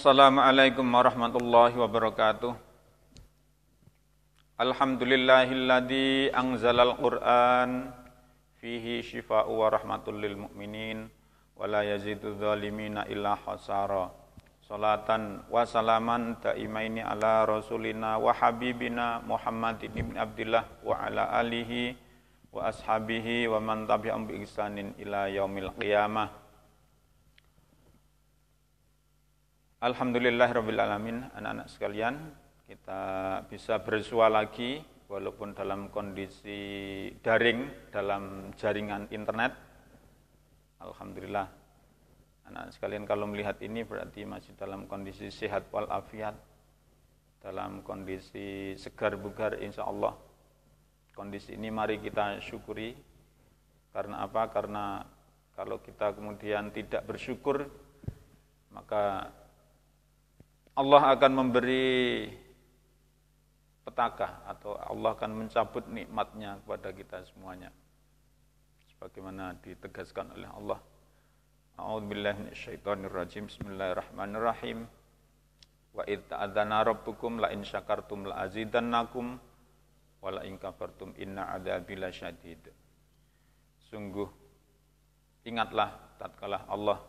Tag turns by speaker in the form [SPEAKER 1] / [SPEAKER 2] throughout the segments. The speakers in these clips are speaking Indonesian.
[SPEAKER 1] Assalamualaikum warahmatullahi wabarakatuh. Alhamdulillahilladzi anzalal Qur'an fihi shifaa'u wa rahmatul lil mu'minin wa la yazidudz zalimina illa khasara. Salatan wa salaman daimaini ala rasulina wa habibina Muhammadin ibn Abdillah wa ala alihi wa ashabihi wa man tabi'ahum bi ihsanin ila yaumil qiyamah. Alhamdulillahirabbil alamin, anak-anak sekalian, kita bisa bersua lagi walaupun dalam kondisi daring, dalam jaringan internet. Alhamdulillah. Anak-anak sekalian, kalau melihat ini berarti masih dalam kondisi sehat walafiat, dalam kondisi segar bugar insyaallah. Kondisi ini mari kita syukuri. Karena apa? Karena kalau kita kemudian tidak bersyukur, maka Allah akan memberi petaka atau Allah akan mencabut nikmatnya kepada kita semuanya. Sebagaimana ditegaskan oleh Allah. A'udzubillahi minasyaitonirrajim. Bismillahirrahmanirrahim. Wa idz ta'adzana rabbukum la in syakartum la azidannakum wa la in kafartum inna 'adzabi lasyadid. Sungguh ingatlah tatkala Allah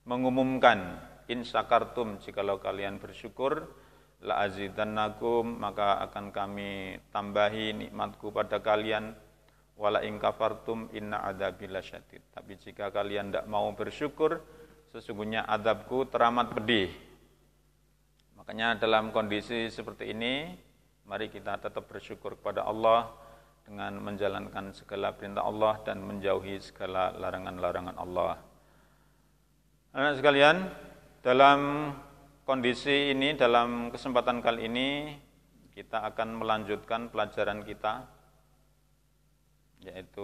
[SPEAKER 1] mengumumkan in syakartum, jikalau kalian bersyukur, la azidannakum, maka akan kami tambahi nikmatku pada kalian, wala in kafartum inna adzabi lasyadid. Tapi jika kalian tidak mau bersyukur, sesungguhnya azabku teramat pedih. Makanya dalam kondisi seperti ini, mari kita tetap bersyukur kepada Allah dengan menjalankan segala perintah Allah dan menjauhi segala larangan-larangan Allah. Anak sekalian, dalam kondisi ini, dalam kesempatan kali ini, kita akan melanjutkan pelajaran kita, yaitu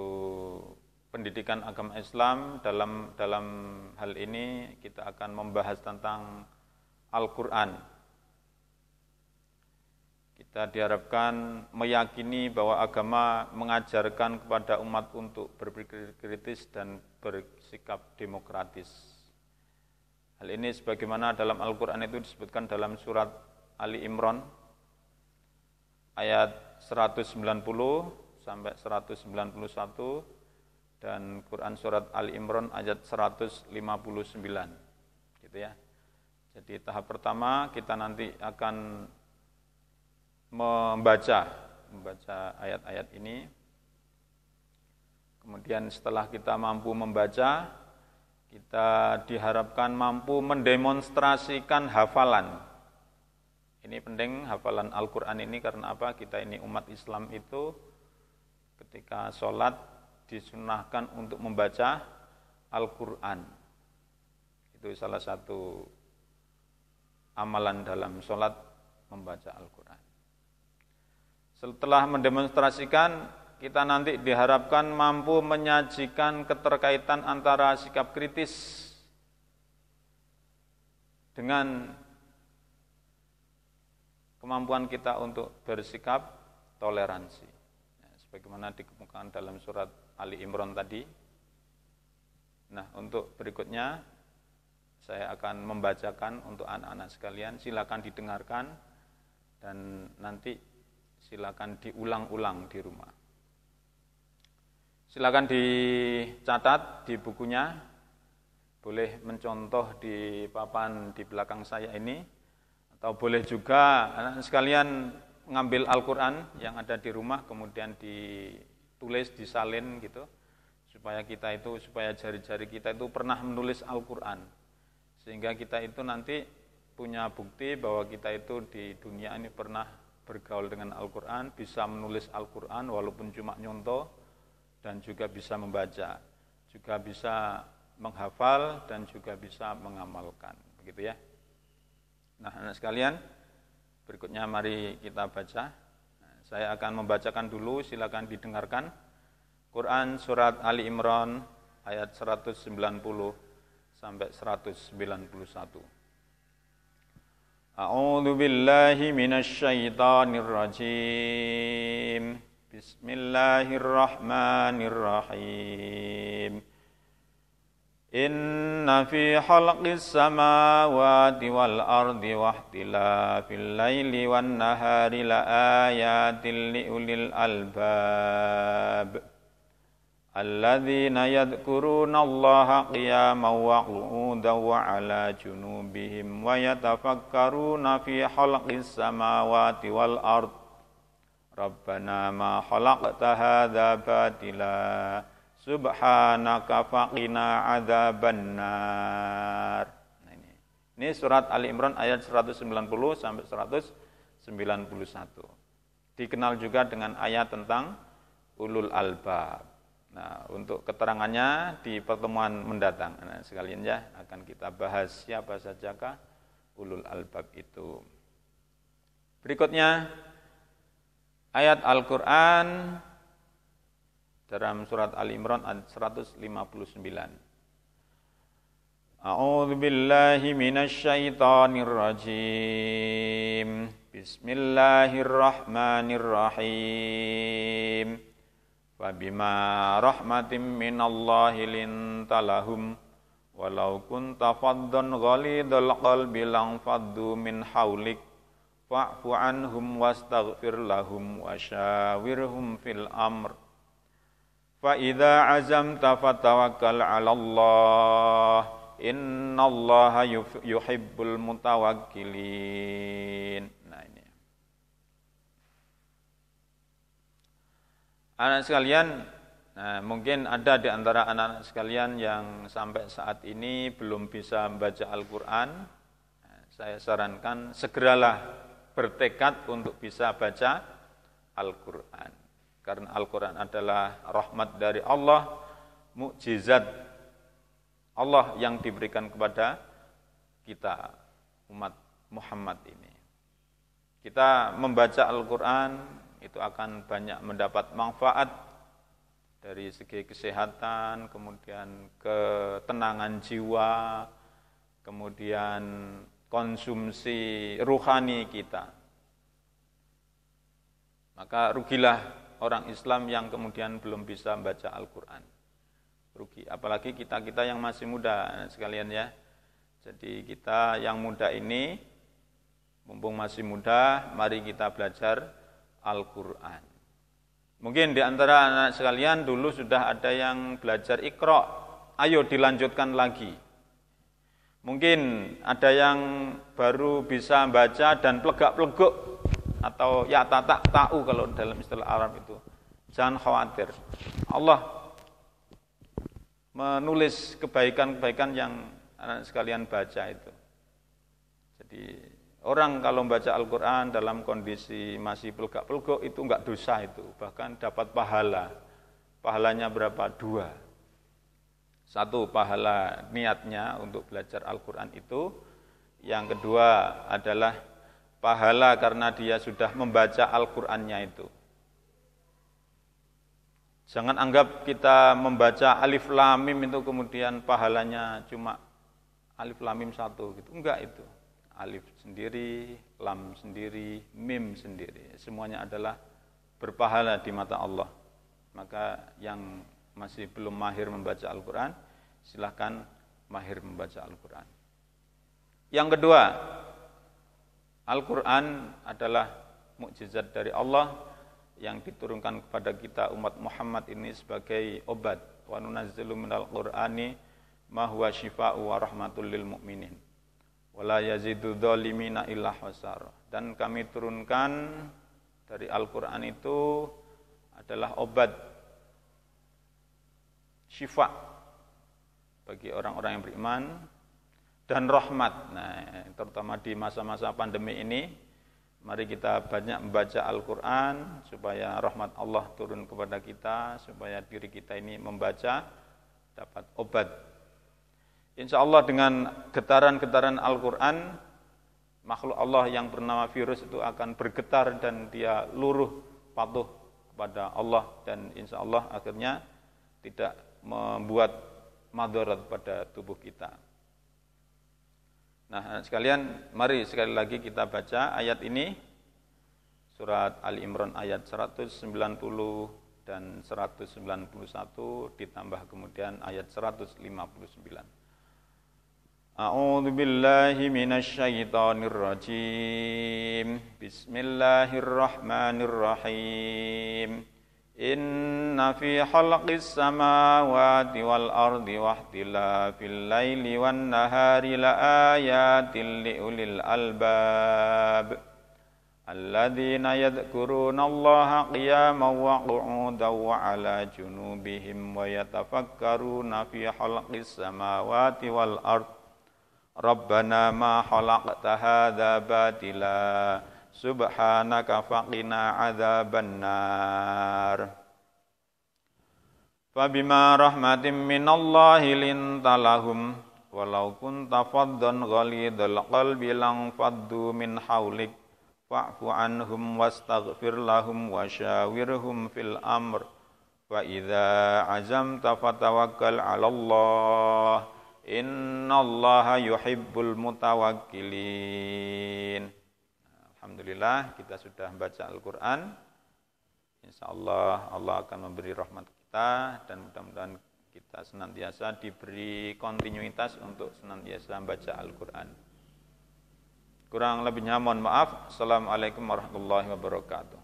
[SPEAKER 1] pendidikan agama Islam. Dalam hal ini, kita akan membahas tentang Al-Quran. Kita diharapkan meyakini bahwa agama mengajarkan kepada umat untuk berpikir kritis dan bersikap demokratis. Hal ini sebagaimana dalam Al-Quran itu disebutkan dalam surat Ali Imran ayat 190 sampai 191 dan Quran surat Ali Imran ayat 159, gitu ya. Jadi tahap pertama kita nanti akan membaca ayat-ayat ini. Kemudian setelah kita mampu membaca, kita diharapkan mampu mendemonstrasikan hafalan. Ini penting hafalan Al-Quran ini, karena apa? Kita ini umat Islam itu ketika sholat disunahkan untuk membaca Al-Quran. Itu salah satu amalan dalam sholat, membaca Al-Quran. Setelah mendemonstrasikan, kita nanti diharapkan mampu menyajikan keterkaitan antara sikap kritis dengan kemampuan kita untuk bersikap toleransi. Sebagaimana dikemukakan dalam surat Ali Imran tadi. Nah, untuk berikutnya saya akan membacakan untuk anak-anak sekalian. Silakan didengarkan dan nanti silakan diulang-ulang di rumah. Silakan dicatat di bukunya, boleh mencontoh di papan di belakang saya ini, atau boleh juga anak sekalian ngambil Al-Quran yang ada di rumah, kemudian ditulis, disalin gitu, supaya jari-jari kita itu pernah menulis Al-Quran, sehingga kita itu nanti punya bukti bahwa kita itu di dunia ini pernah bergaul dengan Al-Quran, bisa menulis Al-Quran walaupun cuma nyontoh, dan juga bisa membaca, juga bisa menghafal, dan juga bisa mengamalkan, begitu ya. Nah, anak sekalian, berikutnya mari kita baca. Saya akan membacakan dulu, silakan didengarkan. Quran surat Ali Imran ayat 190 sampai 191. A'udzu billahi minasy syaithanir rajim. Bismillahirrahmanirrahim. Inna fi khalqis samawati wal ardi wa ikhtilafil laili wan nahari la ayatin liulil albab alladzina yadhkuruna Allaha qiyaman wa qu'udan wa 'ala junubihim wa yatafakkaruna fi khalqis samawati wal ardi Rabbana ma khalaqta hadza batila Subhanaka faqina adzabannar. Nah ini surat Ali Imran ayat 190 sampai 191. Dikenal juga dengan ayat tentang ulul albab. Nah, untuk keterangannya di pertemuan mendatang. Nah, sekalian ya akan kita bahas siapa sajakah ulul albab itu. Berikutnya ayat Al-Qur'an dalam surat Ali Imran ayat 159. A'udzu billahi minasy syaithanir rajim. Bismillahirrahmanirrahim. Fabima rahmatin minallahi lintalahum walau kunta faddan ghalidul qalbi lang faddu min haulik fa'fu anhum wastaghfir lahum wasyawirhum fil amr. Fa idza azamta fatawakkal 'ala Allah innallaha yuhibbul mutawakkilin. Nah ini. Anak sekalian, nah mungkin ada di antara anak-anak sekalian yang sampai saat ini belum bisa membaca Al-Qur'an. Nah, saya sarankan segeralah bertekad untuk bisa baca Al-Qur'an. Karena Al-Quran adalah rahmat dari Allah, mukjizat Allah yang diberikan kepada kita, umat Muhammad ini. Kita membaca Al-Quran, itu akan banyak mendapat manfaat dari segi kesehatan, kemudian ketenangan jiwa, kemudian konsumsi ruhani kita. Maka rugilah orang Islam yang kemudian belum bisa membaca Al-Quran. Rugi, apalagi kita-kita yang masih muda sekalian ya. Jadi kita yang muda ini, mumpung masih muda, mari kita belajar Al-Quran. Mungkin di antara anak sekalian dulu sudah ada yang belajar Iqra, ayo dilanjutkan lagi. Mungkin ada yang baru bisa baca dan plegak-pleguk, atau ya tak tahu kalau dalam istilah Arab itu. Jangan khawatir. Allah menulis kebaikan-kebaikan yang anak sekalian baca itu. Jadi orang kalau membaca Al-Quran dalam kondisi masih plegak-pleguk itu enggak dosa itu. Bahkan dapat pahala. Pahalanya berapa? 2. 1 pahala niatnya untuk belajar Al-Quran itu. Yang kedua adalah pahala karena dia sudah membaca Al-Qur'annya itu. Jangan anggap kita membaca Alif Lam Mim itu kemudian pahalanya cuma Alif Lam Mim 1 gitu. Enggak itu. Alif sendiri, Lam sendiri, Mim sendiri. Semuanya adalah berpahala di mata Allah. Maka yang masih belum mahir membaca Al-Qur'an, silakan mahir membaca Al-Qur'an. Yang kedua, Al-Quran adalah mukjizat dari Allah yang diturunkan kepada kita umat Muhammad ini sebagai obat. Wa nunazzilu minal Qur'ani ma huwa syifaa'u wa rahmatul lil mu'minin. Wa la yazidu dzalimina illa khasara. Dan kami turunkan dari Al-Quran itu adalah obat syifa bagi orang-orang yang beriman dan rahmat. Nah, terutama di masa-masa pandemi ini, mari kita banyak membaca Al-Quran supaya rahmat Allah turun kepada kita, supaya diri kita ini membaca dapat obat. Insya Allah dengan getaran-getaran Al-Quran, makhluk Allah yang bernama virus itu akan bergetar dan dia luruh patuh kepada Allah, dan insya Allah akhirnya tidak membuat madarat pada tubuh kita. Nah, sekalian, mari sekali lagi kita baca ayat ini, surat Ali Imran ayat 190 dan 191 ditambah kemudian ayat 159. A'udzu billahi minasy syaithanir rajim. Bismillahirrahmanirrahim. Inna fi khalqis samawati wal ardi wa ikhtilafil laili wan nahari laayatil liulil albab alladzina yadhkuruna Allaha qiyaman wa qu'udan wa 'ala junubihim wa yatafakkaruna fi khalqis samawati wal ardi Rabbana ma khalaqta hadza batila subhanaka faqina adzabannar. Fabima rahmatin minallahi linta lahum walau kunta faddan ghalidhal qalbi lang faddu min hawlik fa'fu anhum wastaghfir lahum wasyawirhum fil amr fa idza azamta fatawakkal 'alallah innallaha yuhibbul mutawakkilin. Alhamdulillah kita sudah baca Al-Quran. Insyaallah Allah akan memberi rahmat kita dan mudah-mudahan kita senantiasa diberi kontinuitas untuk senantiasa baca Al-Quran. Kurang lebihnya mohon maaf. Assalamualaikum warahmatullahi wabarakatuh.